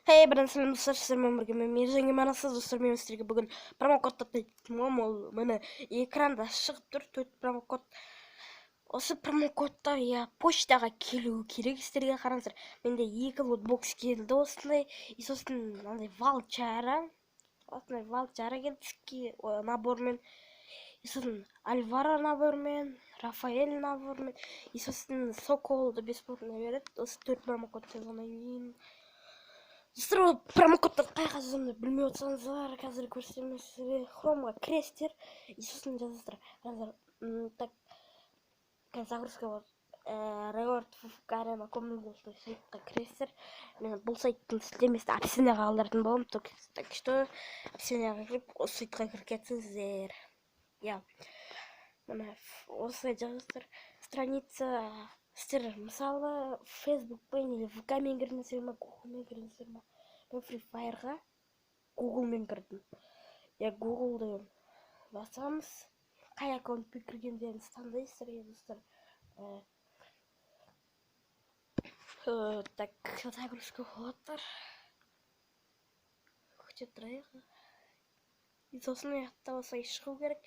Hey, бірін сәлем достар, сіздермен бірге мен Мейіржан Геманасыз достар, мен сіздерге бүгін промокодты айтамын. Ол міне экранда шығып тұр, 4 промокод. Осы промокодтар почтаға келуі керек. Сіздерге қараңыздар, менде 2 лотбокс келді осындай, и сосын мынандай валчара келді набормен, и сосын Альвара набормен, Рафаэль набормен, и сосын Соколды бесплатно береді. Осы 4 промокодтан кейін достар, промокодты қай жазамын деп білмей отырсаңыздар, қазір көрсетемін сізге. Хромға кіресіздер, и сосын жазасыздар. Так, загрузка вот Reward Arena комнатасында сайтқа кіресіздер. Мен бұл сайттың сілтемесін описанияға қалдыратын боламын, так что описанияға кіріп, осы сайтқа кіріп кетсеңіздер. Мына осы жазасыздар. Страница сіздер мысалы Фейсбукпен или ВК-мен кірдіңіздер ма, Гуглмен кірдіңіздер ма? Мен Free Fire'ға Гуглмен кірдім. Гуглды басамыз, қай аккаунтпен кіргендеріңізді таңдайсыздар, достар. Так, загрузка болады. Күте тұрайық. И сосын ұяқта осылай шығу керек.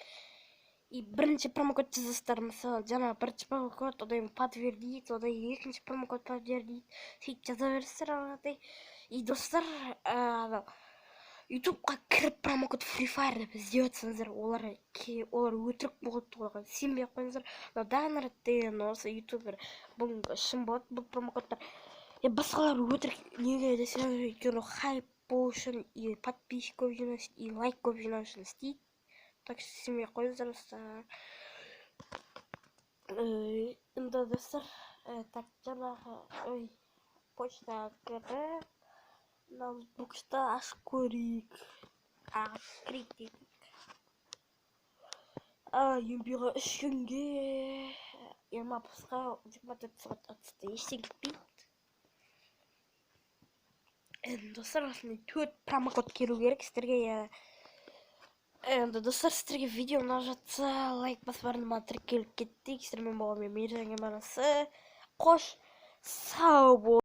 И бірінші промокод жазасыздар, мысалы жаңа бірінші промокод, одан подтвердить, одан екінші промокод подтвердить, сөйтіп жаза бересіздер ағатай. И достар, ютубқа кіріп промокод Free Fire деп іздеп жатсаңыздар, олар өтірік болады, оларға сенбей ақ қойыңыздар. Но Дайнер деген осы ютубер, бұл шын болады, бұл промокодтар. Басқалар өтірік неге десеңіздер, өйткені хайп болу үшін, и подписчик көп жинау үшін, и лайк көп жинау үшін істейді. Так что сенбей ақ қойыңыздар, достар. Енді достар, так жаңағы почтаға кіріп, ноутбукты ашып көрейік. Кірейік дейік. Еңбегі 3 күнге 20 плюсқа 24 сағат атысты ештеңе кетпейді. Достар, осындай 4 промокод келу керек сіздерге. Енді достар, сіздерге видео ұнап жатса, лайк басып арнама тіркеліп кеттік. Сіздермен болған мен Мейіржан Геманасыз. Қош сау бол.